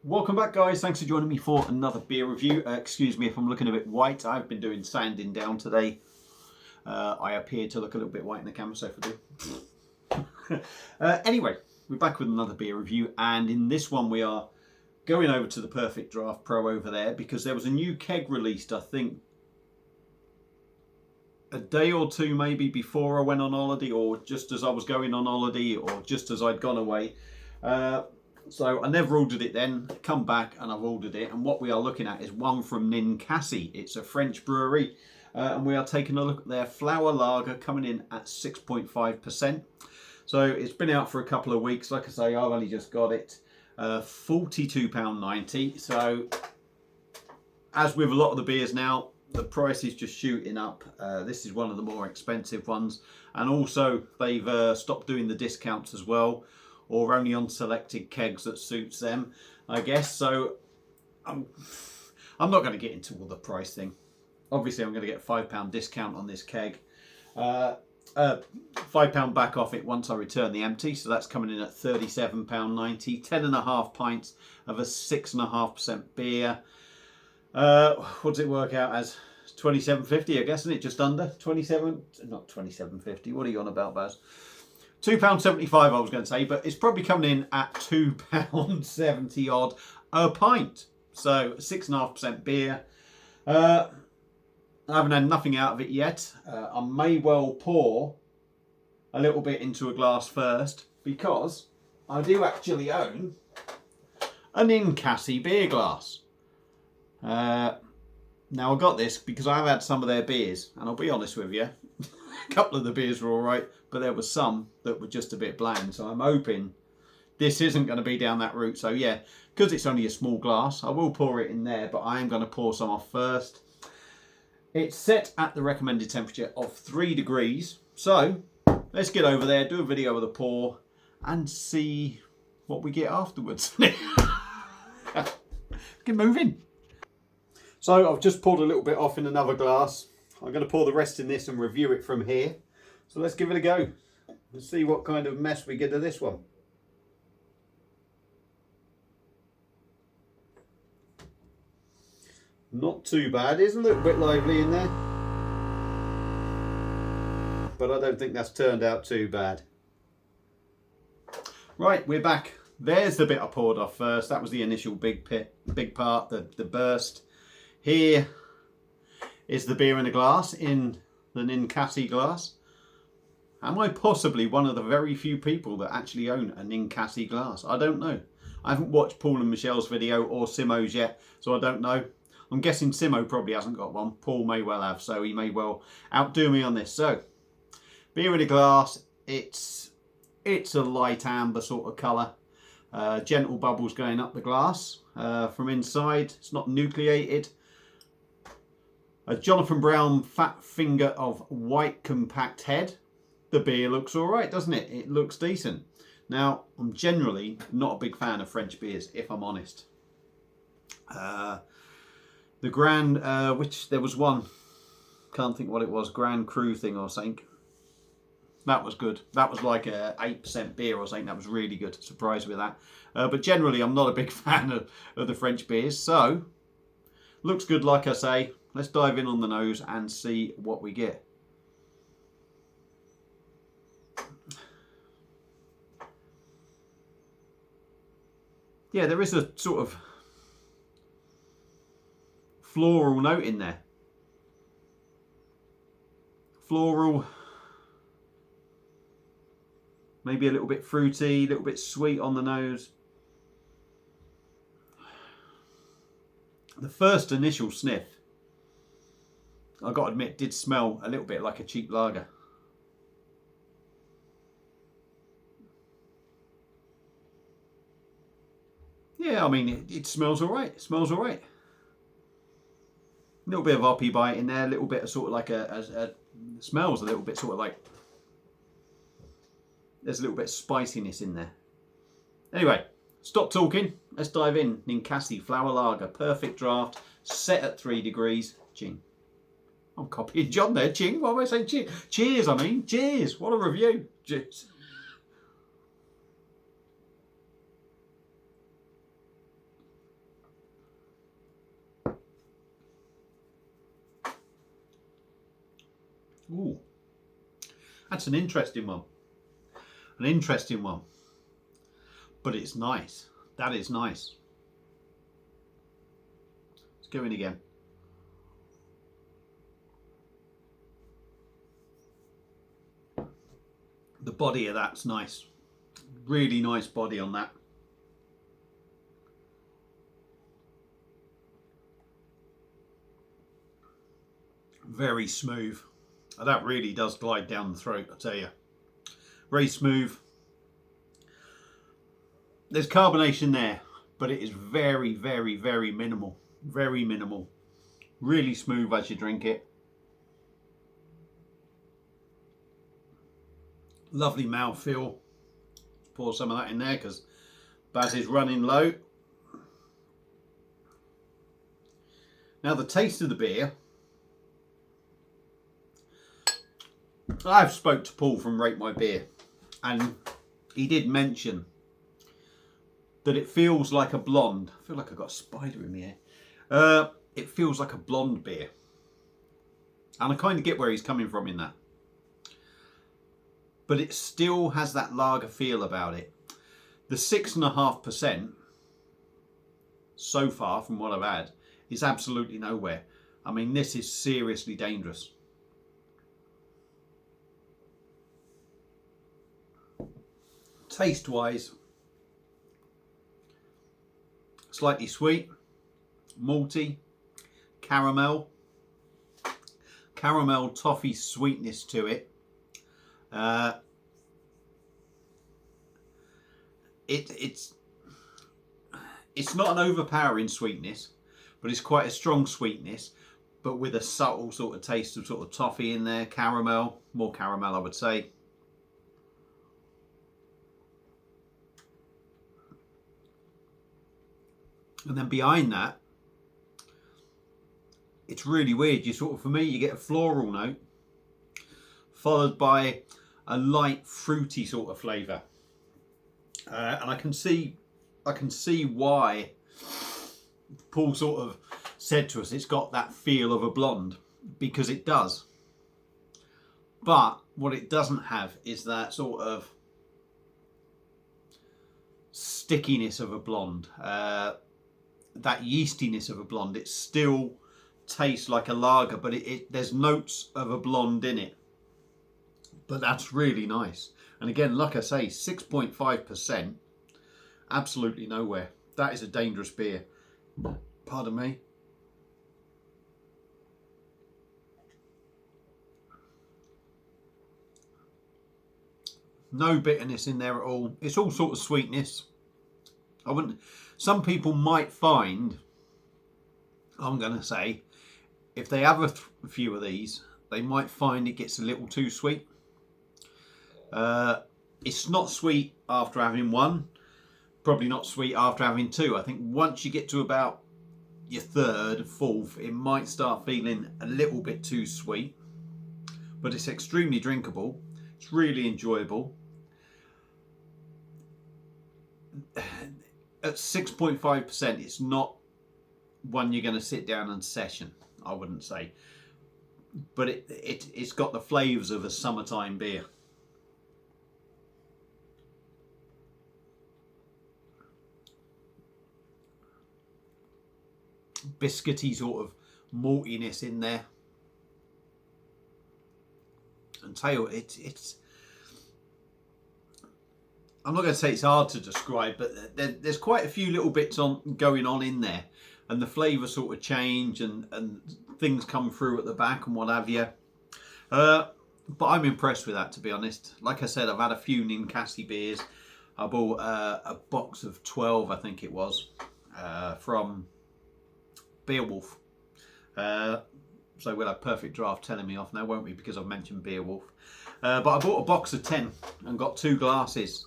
Welcome back, guys. Thanks for joining me for another beer review. Excuse me if I'm looking a bit white. I've been doing sanding down today. I appear to look a little bit white in the camera, so forgive. Anyway, we're back with another beer review, and in this one we are going over to the Perfect Draft Pro over there because there was a new keg released, I think, a day or two maybe before I went on holiday, or just as I was going on holiday, or just as I'd gone away. So I never ordered it then, come back and I've ordered it, and what we are looking at is one from Ninkasi. It's a French brewery, and we are taking a look at their flower lager coming in at 6.5%. So it's been out for a couple of weeks. Like I say, I've only just got it. £42.90. So as with a lot of the beers now, the price is just shooting up. This is one of the more expensive ones, and also they've stopped doing the discounts as well, or only on selected kegs that suits them, I guess. So I'm not going to get into all the price thing. Obviously, I'm going to get a £5 discount on this keg. £5 back off it once I return the empty. So that's coming in at £37.90. 10.5 pints of a 6.5% beer. What does it work out as? £27.50, I guess, isn't it? Just under 27, not £27.50. What are you on about, Baz? £2.75 I was going to say, but it's probably coming in at £2.70 odd a pint. So 6.5% beer. I haven't had nothing out of it yet. I may well pour a little bit into a glass first, because I do actually own a Ninkasi beer glass. Now I got this because I've had some of their beers, and I'll be honest with you, a couple of the beers were alright, but there were some that were just a bit bland. So I'm hoping this isn't going to be down that route. So yeah, because it's only a small glass, I will pour it in there, but I am going to pour some off first. It's set at the recommended temperature of 3 degrees. So let's get over there, do a video of the pour, and see what we get afterwards. Get moving. So I've just poured a little bit off in another glass. I'm going to pour the rest in this and review it from here. So let's give it a go. Let's see what kind of mess we get of this one. Not too bad. It's a little bit lively in there, but I don't think that's turned out too bad. Right, we're back. There's the bit I poured off first. That was the initial big part, the burst. Here is the beer in a glass, in the Ninkasi glass. Am I possibly one of the very few people that actually own a Ninkasi glass? I don't know. I haven't watched Paul and Michelle's video or Simo's yet, so I don't know. I'm guessing Simo probably hasn't got one. Paul may well have, so he may well outdo me on this. So, beer in a glass. It's a light amber sort of colour. Gentle bubbles going up the glass from inside. It's not nucleated. A Jonathan Brown fat finger of white compact head. The beer looks all right, doesn't it? It looks decent. Now, I'm generally not a big fan of French beers, if I'm honest. The Grand, which there was one, can't think what it was, Grand Cru thing or something. That was good. That was like a 8% beer or something. That was really good. Surprised with that. But generally, I'm not a big fan of the French beers. So, looks good, like I say. Let's dive in on the nose and see what we get. Yeah, there is a sort of floral note in there. Floral, maybe a little bit fruity, a little bit sweet on the nose. The first initial sniff, I've got to admit, did smell a little bit like a cheap lager. Yeah, I mean, it smells all right. It smells all right. A little bit of hoppy bite in there, a little bit of sort of like smells a little bit sort of like, there's a little bit of spiciness in there. Anyway, stop talking. Let's dive in. Ninkasi Flower Lager, Perfect Draft, set at 3 degrees. Ching. I'm copying John there. Ching. What am I saying? Cheers. Cheers, I mean. Cheers. What a review. Cheers. Ooh, that's an interesting one. An interesting one. But it's nice. That is nice. Let's go in again. The body of that's nice. Really nice body on that. Very smooth. That really does glide down the throat, I tell you. Very smooth. There's carbonation there, but it is very, very, very minimal. Very minimal. Really smooth as you drink it. Lovely mouthfeel. Pour some of that in there because Baz is running low. Now the taste of the beer. I've spoke to Paul from Rate My Beer, and he did mention that it feels like a blonde. I feel like I've got a spider in my ear. It feels like a blonde beer. And I kind of get where he's coming from in that. But it still has that lager feel about it. The 6.5% so far from what I've had is absolutely nowhere. I mean, this is seriously dangerous. Taste wise, slightly sweet, malty, caramel toffee sweetness to it. It's not an overpowering sweetness, but it's quite a strong sweetness, but with a subtle sort of taste of sort of toffee in there, caramel, more caramel I would say. And then behind that, it's really weird. You sort of, for me, you get a floral note, followed by a light fruity sort of flavour. And I can see why Paul sort of said to us it's got that feel of a blonde, because it does. But what it doesn't have is that sort of stickiness of a blonde. That yeastiness of a blonde. It still tastes like a lager, but there's notes of a blonde in it. But that's really nice. And again, like I say, 6.5%, absolutely nowhere. That is a dangerous beer. Pardon me. No bitterness in there at all. It's all sort of sweetness. Some people might find, I'm going to say, if they have a few of these, they might find it gets a little too sweet. It's not sweet after having one, probably not sweet after having two. I think once you get to about your third, fourth, it might start feeling a little bit too sweet, but it's extremely drinkable. It's really enjoyable. At 6.5%, it's not one you're going to sit down and session, I wouldn't say. But it's got the flavours of a summertime beer. Biscuity sort of maltiness in there. And tell you, it's I'm not going to say it's hard to describe, but there's quite a few little bits going on in there, and the flavour sort of change and things come through at the back and what have you. But I'm impressed with that, to be honest. Like I said, I've had a few Ninkasi beers. I bought a box of 12, I think it was, from Beowulf. So we'll have Perfect Draft telling me off now, won't we? Because I've mentioned Beowulf. But I bought a box of 10 and got 2 glasses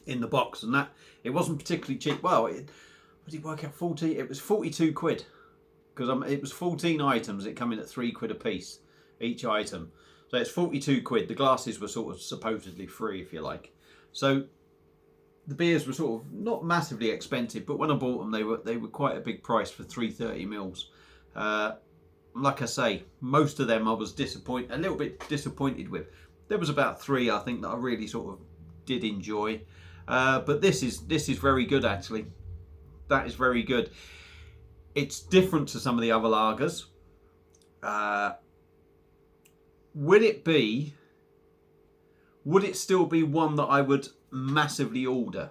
in the box, and that it wasn't particularly cheap. Well, what did it work out? 40. It was 42 quid because it was 14 items. It come in at £3 a piece each item, so it's 42 quid. The glasses were sort of supposedly free, if you like. So the beers were sort of not massively expensive, but when I bought them, they were quite a big price for 330 mils. like I say, most of them I was a little bit disappointed with. There was about 3 I think that I really sort of did enjoy, but this is very good actually. That is very good. It's different to some of the other lagers. Would it still be one that I would massively order?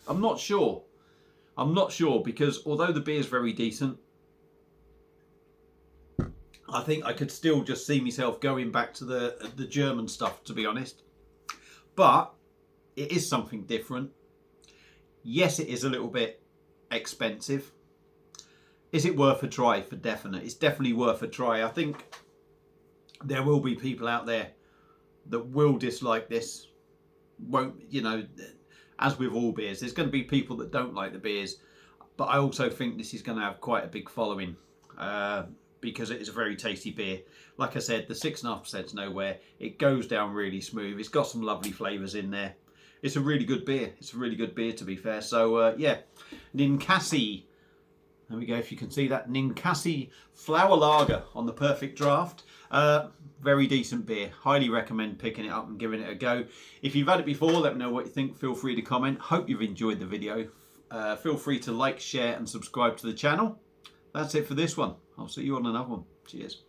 I'm not sure. I'm not sure, because although the beer is very decent, I think I could still just see myself going back to the German stuff, to be honest. But it is something different. Yes, it is a little bit expensive. Is it worth a try? For definite. It's definitely worth a try. I think there will be people out there that will dislike this. Won't, you know, as with all beers, there's going to be people that don't like the beers. But I also think this is going to have quite a big following, because it is a very tasty beer. Like I said, the 6.5%'s nowhere. It goes down really smooth. It's got some lovely flavours in there. It's a really good beer. It's a really good beer, to be fair. So, yeah, Ninkasi. There we go, if you can see that. Ninkasi Flower Lager on the Perfect Draft. Very decent beer. Highly recommend picking it up and giving it a go. If you've had it before, let me know what you think. Feel free to comment. Hope you've enjoyed the video. Feel free to like, share and subscribe to the channel. That's it for this one. I'll see you on another one. Cheers.